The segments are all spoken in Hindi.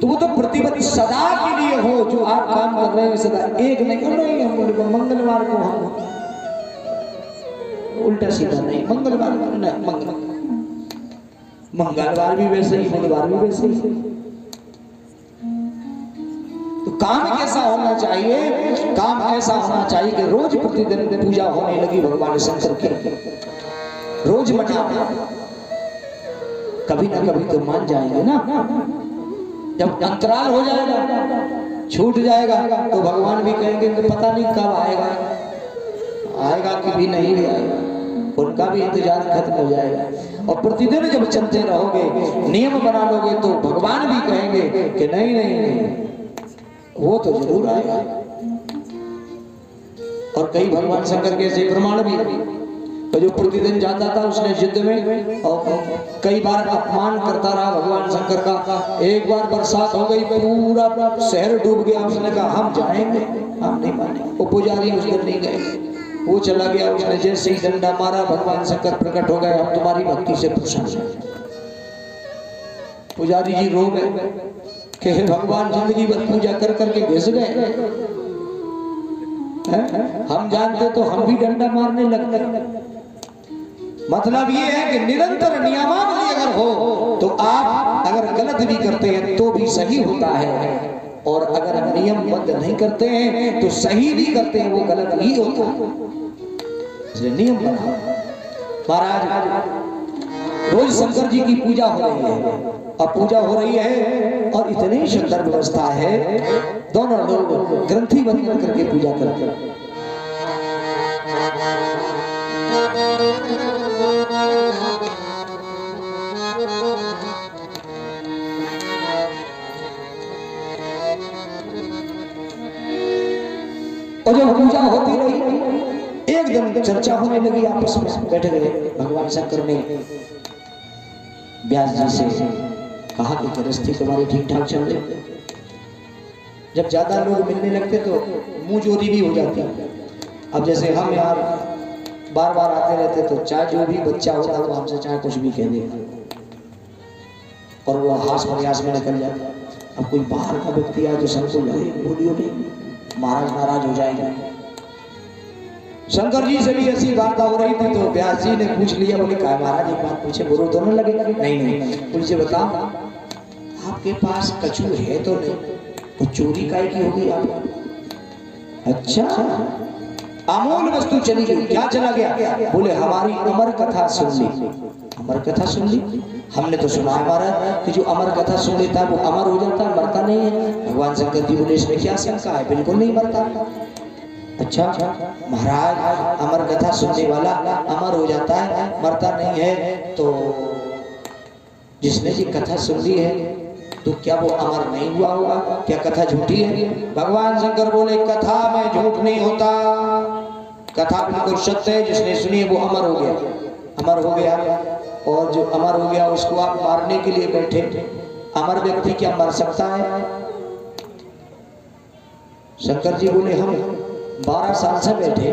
तो वो तो प्रतिबद्ध सदा के लिए हो, जो आप काम कर रहे हैं सदा एक नहीं कर रहे हैं। मंगलवार को हम उल्टा सीधा नहीं, मंगलवार मंगलवार भी वैसे ही, बुधवार भी वैसे ही। तो काम कैसा होना चाहिए? काम ऐसा होना चाहिए कि रोज प्रतिदिन पूजा होने लगी भगवान शंकर की, रोज मना, कभी ना कभी तो मान जाएंगे ना। जब अंतराल हो जाएगा, छूट जाएगा, तो भगवान भी कहेंगे कि पता नहीं कब आएगा, आएगा कि भी नहीं भी आएगा, उनका भी इंतजार खत्म हो जाएगा। और प्रतिदिन जब चलते रहोगे, नियम बना लोगे, तो भगवान भी कहेंगे कि नहीं नहीं नहीं, वो तो जरूर आएगा। और कई भगवान शंकर के ऐसे प्रमाण भी, तो जो प्रतिदिन जाता था उसने जिद में और कई बार अपमान करता रहा भगवान शंकर का। एक बार बरसात हो गई, पूरा शहर डूब गया, उसने कहा हम जाएंगे, हम नहीं माने। वो पुजारी उस दिन नहीं गए, वो चला गया। उसने जैसे ही डंडा मारा, भगवान शंकर प्रकट हो गए, हम तुम्हारी भक्ति से प्रसन्न हैं। पुजारी जी रो गए कि भगवान जिंदगी भर पूजा कर करके घिस गए, हम जानते तो हम भी डंडा मारने लगते। मतलब ये है कि निरंतर नियमावली अगर हो तो आप अगर गलत भी करते हैं तो भी सही होता है, और अगर नियमबद्ध नहीं करते हैं तो सही भी करते हैं वो गलत ही होता है। इसलिए नियम बनाओ। महाराज रोज शंकर जी की पूजा हो रही है, और पूजा हो रही है और इतनी सुंदर व्यवस्था है, दोनों लोग ग्रंथी बन करके पूजा करते हैं। और जब पूजा होती रही, एक दिन चर्चा होने लगी, आपस में बैठ गए। भगवान शंकर ने व्यास जी से कहा कि गृहस्थी तुम्हारी ठीक ठाक चल रही। जब ज्यादा लोग मिलने लगते तो मुंह चोरी भी हो जाती। अब जैसे हम यार बार बार आते रहते तो चाहे जो भी बच्चा होता वो हमसे चाहे कुछ भी कह देगा और वो हास प्रयास में निकल जाता। अब कोई बाहर का व्यक्ति आए तो सबको लगे बोलियो नहीं, महाराज नाराज हो जाएंगे। शंकर जी से भी ऐसी बात हो रही थी, तो व्यास जी ने पूछ लिया, बोले कहा महाराज एक बात पूछे, बोलो दोनों लगे? नहीं। मुझे बताओ, आपके पास कछू है तो नहीं, तो चोरी काहे की होगी आप? अच्छा, अमूल वस्तु चली गई, क्या चला गया? बोले हमारी अमर कथा सुन ली। अमर कथा सुन ली? हमने तो सुना है महाराज कि जो अमर कथा सुन लेता है वो अमर हो जाता है, मरता नहीं है। भगवान शंकर जी बोले इसमें क्या शंका है, बिल्कुल नहीं मरता। अच्छा महाराज, अमर कथा सुनने वाला अमर हो जाता है, मरता नहीं है, तो जिसने ये कथा सुन ली है तो क्या वो अमर नहीं हुआ होगा? क्या कथा झूठी है? भगवान शंकर बोले कथा में झूठ नहीं होता, कथा बिल्कुल सत्य है। जिसने सुनी वो अमर हो गया, अमर हो गया। और जो अमर हो गया उसको आप मारने के लिए बैठे। अमर व्यक्ति क्या मर सकता है? शंकर जी बोले हम 12 साल से बैठे,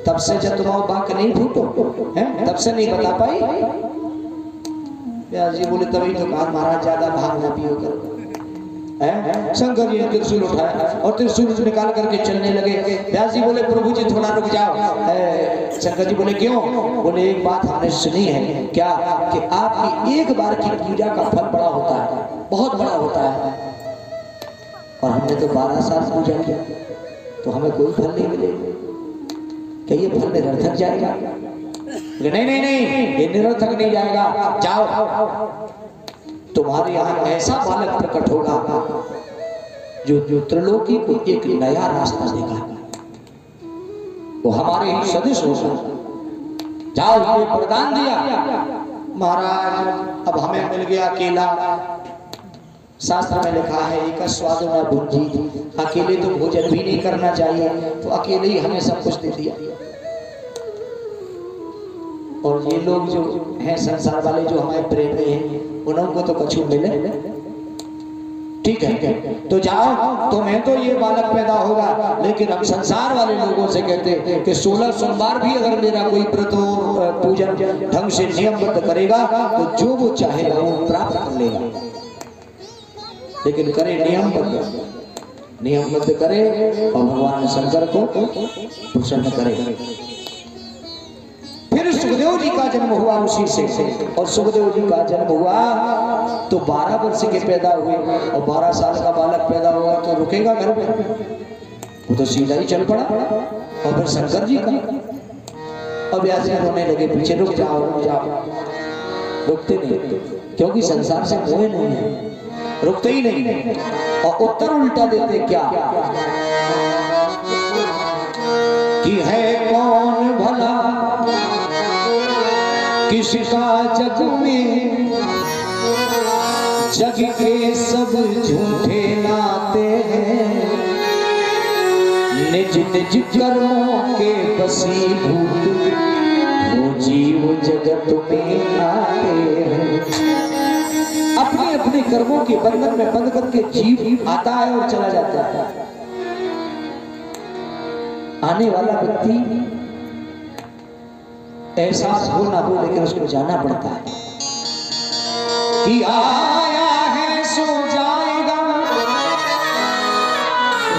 तब से जब तुम्हारा बाक नहीं फूटो है, तब से नहीं बता पाई। व्यास जी बोले तभी तो कहा महाराज ज्यादा भांग ना पियो कर। शंकर जी ने त्रिशूल उठाया और त्रिशूल निकाल करके चलने लगे। व्यास जी बोले प्रभु जी थोड़ा रुक जाओ। शंकर जी बोले क्यों? बोले एक बात हमने सुनी है, क्या कि आपकी एक बार की पूजा का फल बड़ा होता है, बहुत बड़ा होता है, और हमने तो 12 साल पूजा किया तो हमें कोई फल नहीं मिलेगा। क्या ये फल निरर्थक जाएगा? नहीं, ये निरर्थक नहीं जाएगा। जाओ, तुम्हारे यहाँ ऐसा बालक प्रकट होगा जो त्रिलोकी को एक नया रास्ता देगा, वो हमारे ही सदस्य होगा। जाओ, ये वरदान दिया महाराज। अब हमें मिल गया अकेला। शास्त्र में लिखा है एक स्वादो न भुंजी, अकेले तो भोजन भी नहीं करना चाहिए, तो अकेले ही हमें सब कुछ दे दिया। और ये लोग जो हैं संसार वाले जो हमारे प्रेमी हैं, उनको तो कछु मिले। ठीक है, तो जाओ, तुम्हें तो ये बालक पैदा होगा, लेकिन हम संसार वाले लोगों से कहते हैं कि 16 सोमवार भी अगर मेरा कोई व्रत पूजन ढंग से नियमबद्ध करेगा तो जो वो चाहेगा वो प्राप्त कर लेगा। लेकिन करे नियमबद्ध, नियमबद्ध करे और भगवान शंकर को प्रसन्न करे। फिर सुखदेव जी का जन्म हुआ उसी से, और सुखदेव जी का जन्म हुआ तो 12 वर्ष के पैदा हुए, और 12 साल का बालक पैदा हुआ तो रुकेगा घर में? वो तो सीधा ही चल पड़ा। और फिर शंकर जी का, अब ऐसे रोने लगे पीछे, रुक जाओ रुक जाओ, रुकते नहीं, क्योंकि संसार से मोह नहीं है, रुकते ही नहीं। और उत्तर उल्टा देते क्या कि है कौन भला किसका जग में, जग के सब झूठे नाते हैं, निज निज कर्मों के वशीभूत वो जीव जगत में आते हैं। अपने अपने कर्मों के बंधन में बंध करके जीव आता है और चला जाता है। आने वाला व्यक्ति एहसास हो ना हो, लेकिन उसको जाना पड़ता है कि आया है सो जाएगा,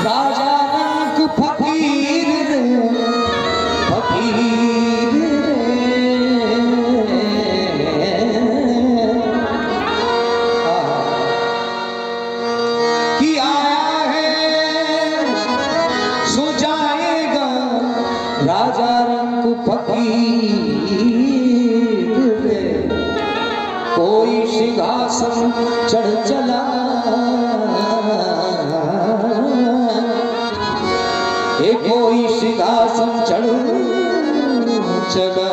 राजा रंग फकीर रे, फकीर कि आया है सो जाएगा, राजा रंग फकीर, कोई सिंहासन चढ़ चला, कोई सिंहासन चढ़ चला,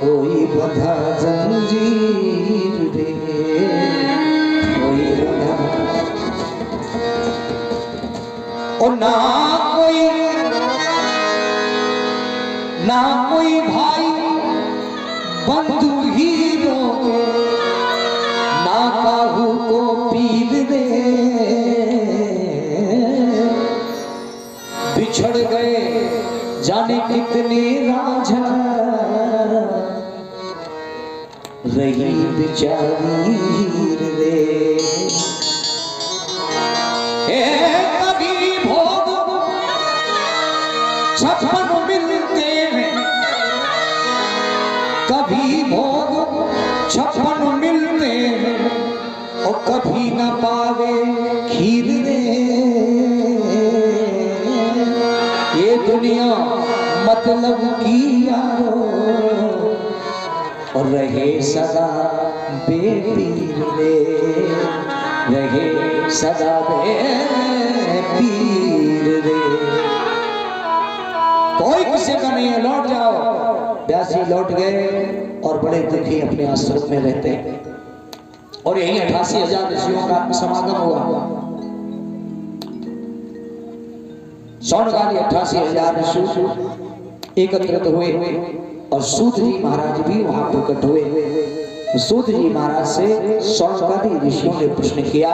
कोई बंधा जंजीर रे, कोई बंधा, और ना कोई भाई बंधु हीरो, ना काहू को पीर दे, बिछड़ गए जाने कितने राजा, रही बेचारी रे। कभी भोग 56 मिलते हैं, कभी भोग 56 मिलते हैं, और कभी न पावे खीर रे। ये दुनिया मतलब की यारो, और रहे सदा बेपीर रे, रहे सदा बेपीर रे। कोई किसी का नहीं है, लौट जाओ। व्यास जी लौट गए और बड़े दुखी अपने आश्रम में रहते हैं। और यही 88,000 ऋषियों का समागम हुआ। सौनकाली 88,000 ऋषि एकत्रित हुए और सूत जी महाराज भी वहां प्रकट हुए। सूत जी महाराज से सौनकाली ऋषियों ने प्रश्न किया,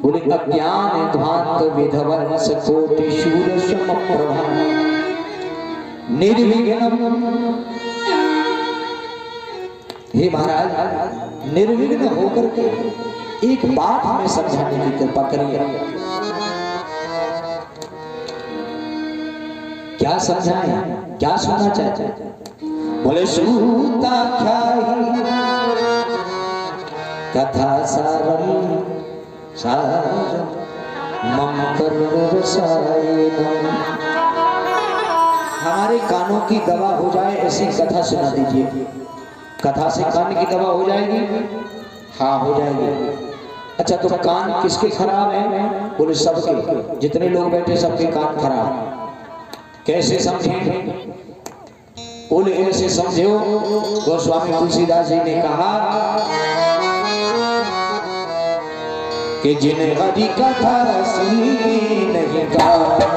बोले अज्ञान ध्वांत विधवन सकोटि शूर समप्रभा निर्विघ्नम। हे महाराज, निर्विघ्न होकर के एक बात हमें समझाने की कृपा करिए। क्या समझाएं, क्या सुनना चाहते हैं? बोले सूता ख्याही कथा सारम सारम मम करुण रसायनम। हमारे कानों की दवा हो जाए ऐसी कथा सुना दीजिए। कथा से कान की दवा हो जाएगी? हाँ हो जाएगी। अच्छा तो कान किसके खराब है? बोले सबके, जितने लोग बैठे सबके कान खराब। कैसे समझें? बोले ऐसे समझो, गोस्वामी तुलसीदास जी ने कहा कि जिन्हें हरि कथा सुनी नहीं गाना,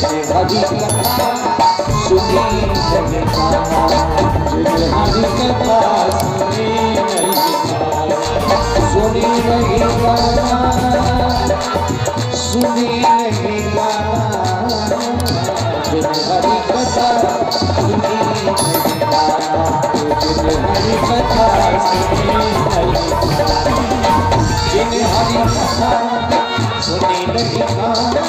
जिन्हें हरि कथा सुनी नहीं गाना, जिन्हें हरि कथा सुनी नहीं गाना, सुनी नहीं गाना, जिन्हें हरि कथा सुनी नहीं गाना। जिन्हें हरि कथा सुनी नहीं खाना,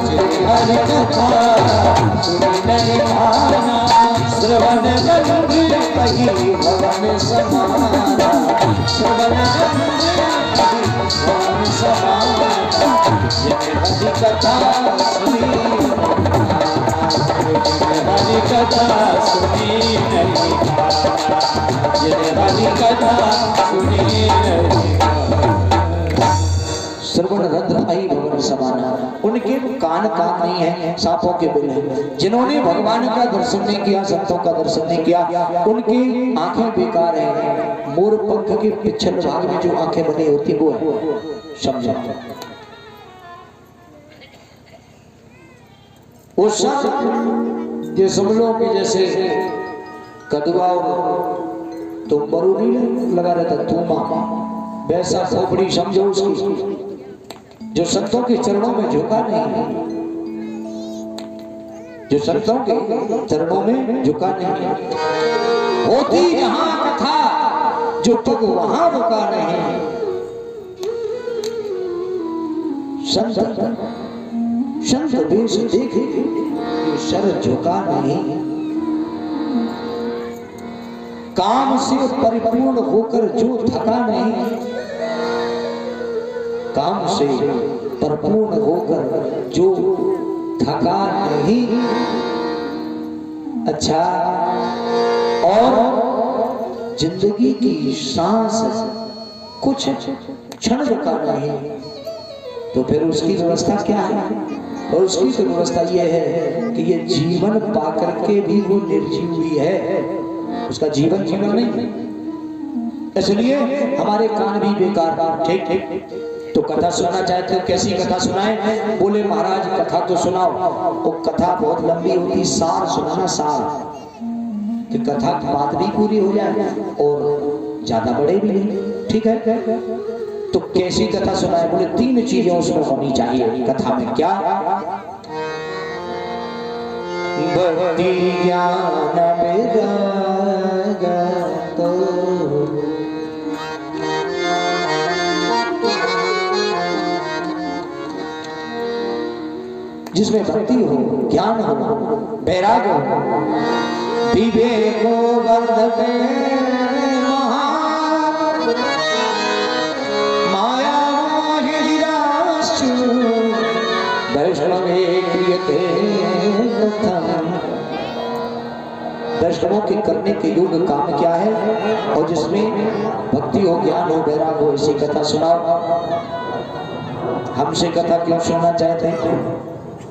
जिन्हें हरि कथा सुनी नहीं खाना, श्रवण मंदिर कही भवन समाना, श्रवण मंदिर कही भवन समाना, जिन्हें हरि कथा सुनी, जिन्हें हरि कथा सुनी नहीं खाना, जिन्हें हरि कथा सुनी नहीं श्रवण रंध्र आई भवन समाना। उनके कान नहीं है, सांपों के बिल है। जिन्होंने भगवान का दर्शन नहीं किया, संतों का दर्शन नहीं किया, उनकी आंखें बेकार है। मोर पंख के पिछले भाग में जो आंखें बनी होती वो है, समझो। वो सब ये समझो कि जैसे कदुआ तो बरू नहीं लगा रहता थूमा, वैसा खोपड़ी समझो उसकी, जो संतों के चरणों में झुका नहीं, जो संतों के चरणों में झुका नहीं, होती जहां कथा जो पग वहां रुका नहीं, संत संत वेश देखे सर झुका नहीं, काम से परिपूर्ण होकर जो थका नहीं, काम से परिपूर्ण होकर जो थका नहीं। अच्छा, और जिंदगी की सांस कुछ क्षण रुका नहीं, तो फिर उसकी व्यवस्था क्या है? और उसकी तो व्यवस्था यह है कि ये जीवन पाकर के भी वो निर्जीव हुई है, उसका जीवन जीवन नहीं। इसलिए हमारे कान भी बेकार। ठीक ठीक, तो कथा सुनना चाहते हो, कैसी कथा सुनाए? बोले महाराज कथा तो सुनाओ। वो कथा बहुत लंबी होती, सार सुनाना, सार कि कथा की बात भी पूरी हो जाए और ज्यादा बड़े भी नहीं। ठीक है, तो कैसी कथा सुनाए? बोले 3 चीजें उसमें होनी चाहिए कथा में। क्या? भक्ति ज्ञान वैराग्य, तो जिसमें भक्ति हो, ज्ञान हो, वैराग्य हो, विवेको वर्धते माया मोहिराश्चु वैष्णवे क्रियते कथम। वैष्णवों के करने के योग्य काम क्या है? और जिसमें भक्ति हो, ज्ञान हो, वैराग्य हो, ऐसी कथा सुनाओ। हमसे कथा क्यों सुनना चाहते हैं?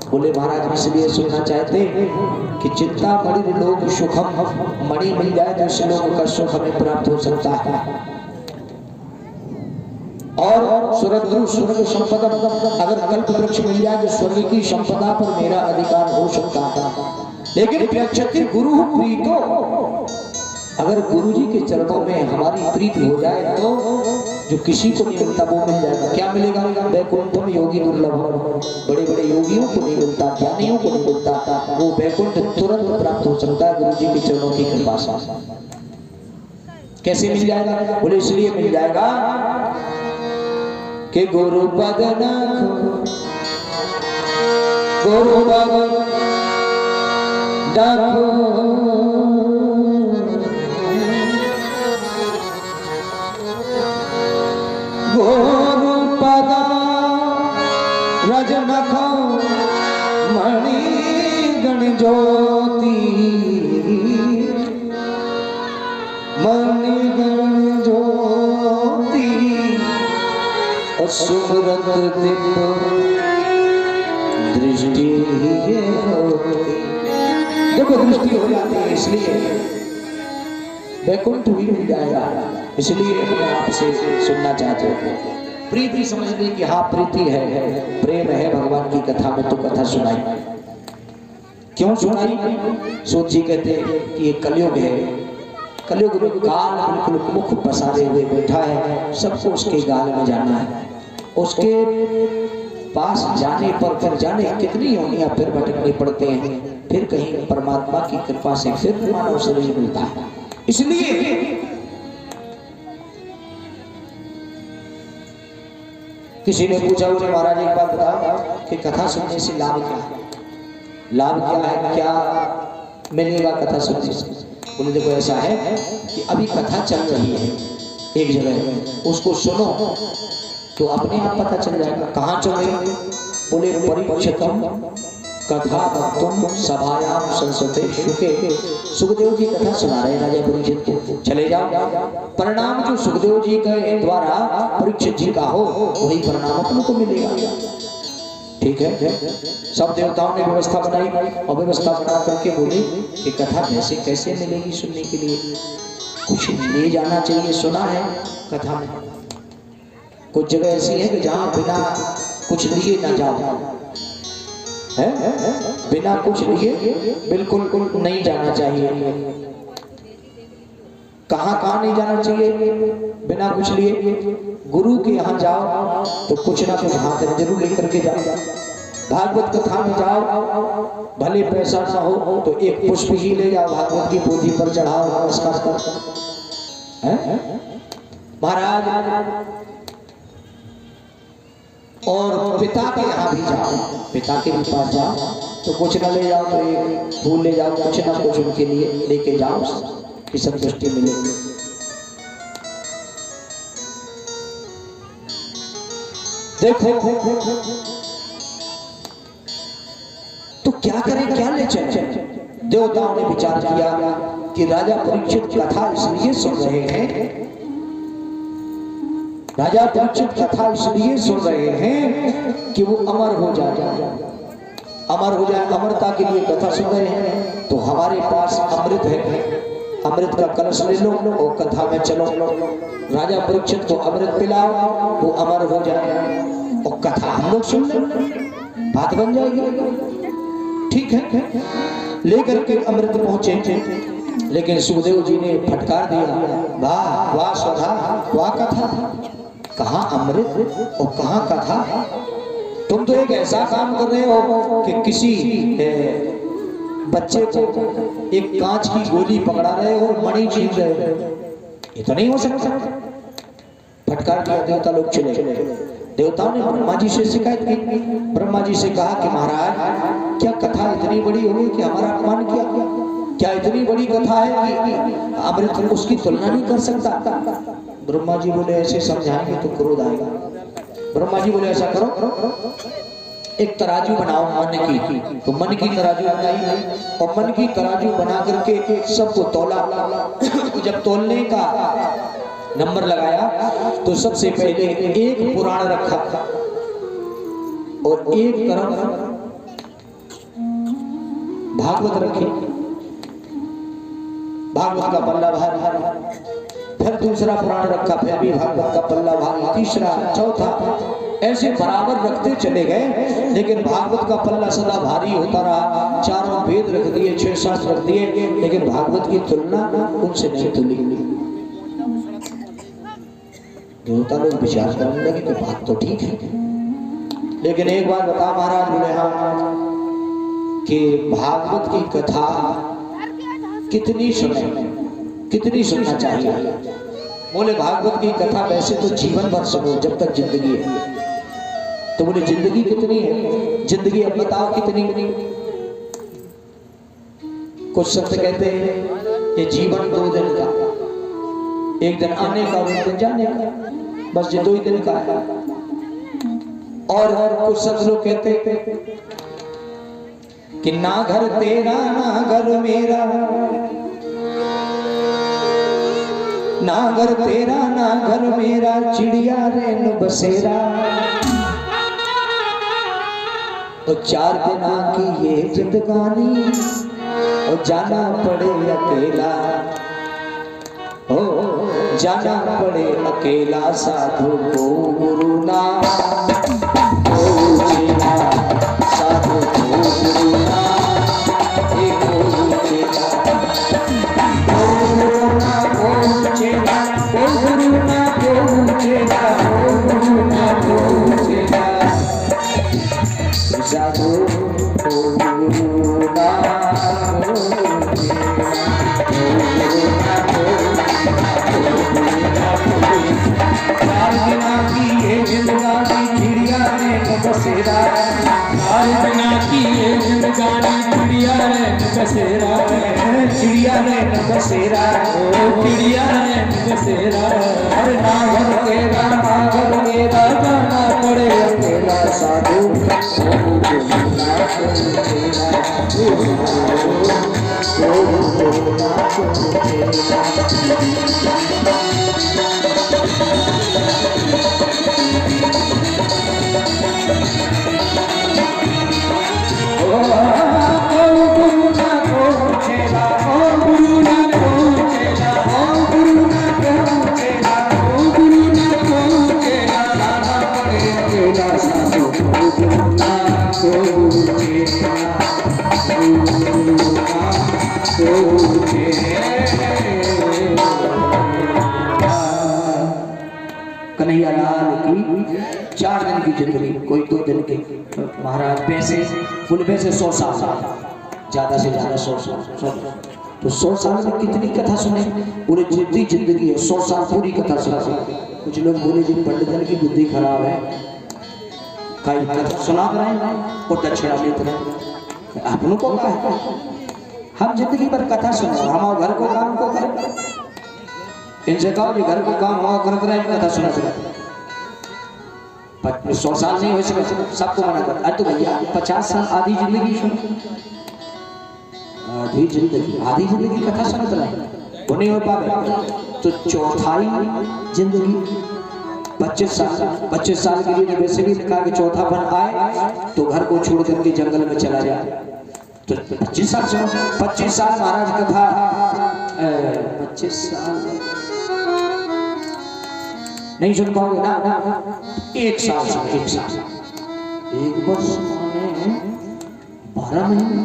बोले महाराज इसलिए सुनना चाहते कि चिंता मणि लोग सुखम, मणि मिल जाए तो इस लोग का सुख हमें प्राप्त हो सकता है। और स्वर्ग संपदा, अगर कल्प वृक्ष मिल जाए तो स्वर्ग की संपदा पर मेरा अधिकार हो सकता है। लेकिन प्रक्षति गुरु प्रीतो, अगर गुरु जी के चरणों में हमारी प्रीति हो जाए तो जो किसी को नहीं मिलता वो मिल जाएगा। क्या मिलेगा? वैकुंठम योगी दुर्लभ, बड़े बड़े योगियों को नहीं मिलता, ज्ञानियों को नहीं मिलता, वो वैकुंठ तुरंत प्राप्त हो सकता है गुरु जी के चरणों की कृपा से। कैसे मिल जाएगा? बोले इसलिए मिल जाएगा कि गुरु पद नाखो, गुरु पद डाको, गुरु पद रज नखो मणि गण ज्योति, मणि गण ज्योति और सुमरत दिव्य दृष्टि होती। देखो दृष्टि हो जाती है, इसलिए वैकुंठ भी मिल जाएगा। इसलिए मैं आपसे सुनना चाहते हो, प्रीति समझने की, हाँ प्रीति है, प्रेम है भगवान की कथा में, तो कथा सुनाई। क्यों सुनाई? सूत जी कहते हैं कि ये कलयुग है, कलयुग में काल बिल्कुल मुख पसारे हुए बैठा है, सबको उसके गाल में जाना है। उसके पास जाने पर फिर जाने कितनी योनियां फिर भटकने पड़ते हैं, फिर कहीं परमात्मा की कृपा से फिर मानव शरीर मिलता है। इसलिए किसी ने पूछा बोले महाराज एक बात बताओ कि कथा सुनने से लाभ क्या है, लाभ क्या है, क्या मिलेगा कथा सुनने से। बोले देखो ऐसा है कि अभी कथा चल रही है एक जगह, उसको सुनो तो अपने आप पता चल जाएगा कहाँ चल रही है। बोले परीक्षितम कथा वक्तुम सभायाम संसते शुके, सुखदेव जी कथा सुना रहे राजा परीक्षित को, चले जाओ। परिणाम जो सुखदेव जी के द्वारा परीक्षित जी का हो वही परिणाम अपने को मिलेगा। ठीक है, सब देवताओं ने व्यवस्था बनाई और व्यवस्था बना करके बोले कि कथा कैसे कैसे मिलेगी सुनने के लिए, कुछ ले जाना चाहिए। सुना है कथा में कुछ जगह ऐसी है कि जहाँ बिना कुछ लिए ना जाओ, है बिना कुछ लिए बिल्कुल नहीं जाना चाहिए। कहाँ नहीं जाना चाहिए बिना कुछ लिए? गुरु के यहाँ जाओ तो कुछ ना कुछ हाथ में जरूर लेकर के जाओ। भागवत कथा में जाओ भले पैसा ना हो तो एक पुष्प ही ले जाओ, भागवत की पोथी पर चढ़ाओ, नमस्कार करो महाराज। और पिता के यहाँ भी जाओ, पिता के भी पास जाओ तो कुछ ना ले जाओ तो एक फूल ले जाओ, कुछ ना कुछ उनके लिए लेके जाओ कि संतुष्टि मिले। देखो तो क्या करें, क्या ले चले? देवताओं ने विचार किया कि राजा परीक्षित कथा इसलिए सुन रहे हैं, राजा परीक्षित कथा इसलिए सुन रहे हैं कि वो अमर हो जाए, अमर हो जाए, अमरता के लिए कथा सुन रहे हैं। तो हमारे पास अमृत है, अमृत का कलश ले लो और कथा में चलो, राजा परीक्षित को अमृत पिलाओ, वो अमर हो जाए और कथा हम लोग सुन लें, बात बन जाएगी। ठीक है, लेकर के अमृत पहुंचे, लेकिन सुखदेव जी ने फटकार दिया, वाह वाह स्वधा वाह कथा, कहाँ अमृत और कहाँ कथा। तुम तो एक ऐसा काम कर रहे हो कि किसी बच्चे को एक कांच की गोली पकड़ा रहे हो और मणि छीन रहे हो, ये तो नहीं हो सकता। फटकार दिया, देवता लोग चले। देवताओं ने ब्रह्मा जी से शिकायत की, ब्रह्मा जी से कहा कि महाराज क्या कथा इतनी बड़ी हो गई कि हमारा अपमान किया, क्या इतनी बड़ी कथा है कि अमृत उसकी तुलना नहीं कर सकता। ब्रह्मा जी बोले ऐसे समझाएंगे तो क्रोध आएगा। ब्रह्मा जी बोले ऐसा करो, एक तराजू बनाओ मन की, तो मन की तराजू बनाई और मन की तराजू बना करके सबको तौला। जब तौलने का नंबर लगाया तो सबसे पहले एक पुराण रखा और एक तरफ भागवत रखी, भागवत का पल्ला भारी, फिर दूसरा पुराण रखा, फिर भी भागवत का पल्ला भारी, तीसरा, चौथा, ऐसे बराबर रखते चले गए। लेकिन भागवत का पल्ला सदा भारी होता रहा, चारों वेद रख दिए, 6 शास्त्र रख दिए, लेकिन भागवत की तुलना उनसे नहीं तुली। देवता लोग विचार करने लगे कि बात तो ठीक है, लेकिन एक बात बता महाराज, बोले हाँ, कि भागवत की कथा कितनी सुने, कितनी सुनना चाहिए? बोले भागवत की कथा वैसे तो जीवन भर सुनो जब तक जिंदगी है। तो बोले जिंदगी कितनी है? जिंदगी अब बताओ कितनी? कुछ संत कहते हैं ये जीवन 2 दिन का, एक दिन आने का और एक दिन जाने का, बस ये 2 ही दिन का है। और कुछ संत लोग कहते हैं कि ना घर तेरा ना घर मेरा, ना घर तेरा ना घर मेरा, चिड़िया रेन बसेरा, तो 4 दिना की ये जिंदगानी और जाना पड़े अकेला, हो जाना पड़े अकेला, साधु को गुरु ना साधु को गुरु ना, जिंदगी नैन बसेरा, ओ चिड़िया नैन बसेरा, अरे नागर तेरा जाना पड़े अकेला साधु, ओ बोलना तेरा, कन्हैया लाल की 4 दिन की जिंदगी, कोई 2 दिन की। महाराज पैसे फुल पैसे 100 साल, ज्यादा से ज्यादा 100 साल। तो 100 साल में कितनी कथा सुने? पूरी जितनी जिंदगी है 100 साल पूरी कथा सुना। कुछ लोग बोले जी पंडित जन की बुद्धि खराब है, कई कथा सुना रहे और दक्षिणा लेते रहे। अपनों को क्या है, हम जिंदगी भर कथा सुनो, हमारे घर को काम को करें। इनसे कहो कि घर को काम हुआ करते रहे, कथा सुना सुना। 100 साल नहीं हो सके, सबको मना कर। अरे तो भैया 50 साल आधी जिंदगी सुनो, आधी जिंदगी कथा सुनते रहे, वो नहीं हो पाए। तो चौथाई जिंदगी 25 साल के लिए वैसे भी लिखा कि चौथा बन आए तो घर को छोड़ करके जंगल में चला जाए। तो 25 साल महाराज कथा, 25 साल नहीं सुन पाओगे ना। 1 साल से 1 साल, 1 वर्ष में 12 महीने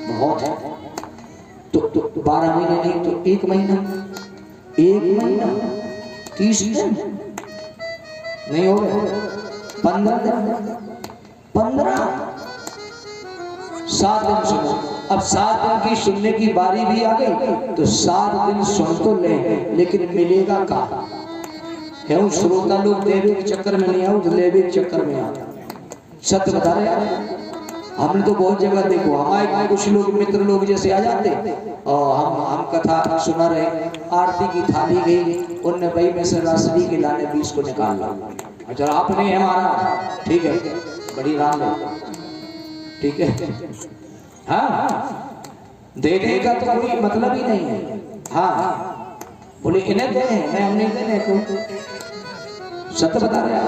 बहुत है। तो 12 महीने नहीं तो 1 महीना, 30 दिन नहीं हो गए, 15 दिन, 7 दिन सुनो। अब 7 दिन की सुनने की बारी भी आ गई तो 7 दिन सुन तो ले, लेकिन मिलेगा कहाँ? क्यों श्रोता लोग देवे के चक्कर में नहीं आओ, लेवे के चक्कर में आओ। सत्य बता रहे हैं, हमने तो बहुत जगह देखो, हमारे कुछ लोग मित्र लोग जैसे आ जाते और हम कथा सुना रहे, आरती की थाली गई, उनने भाई में से रासड़ी के लाने 20 को निकाल ला। अच्छा आपने हमारा ठीक है, बड़ी राम है, ठीक है, हाँ देने का तो कोई मतलब ही नहीं है। हाँ बोले इन्हें देने, मैं हम नहीं देने को, सत्य बता रहे हैं।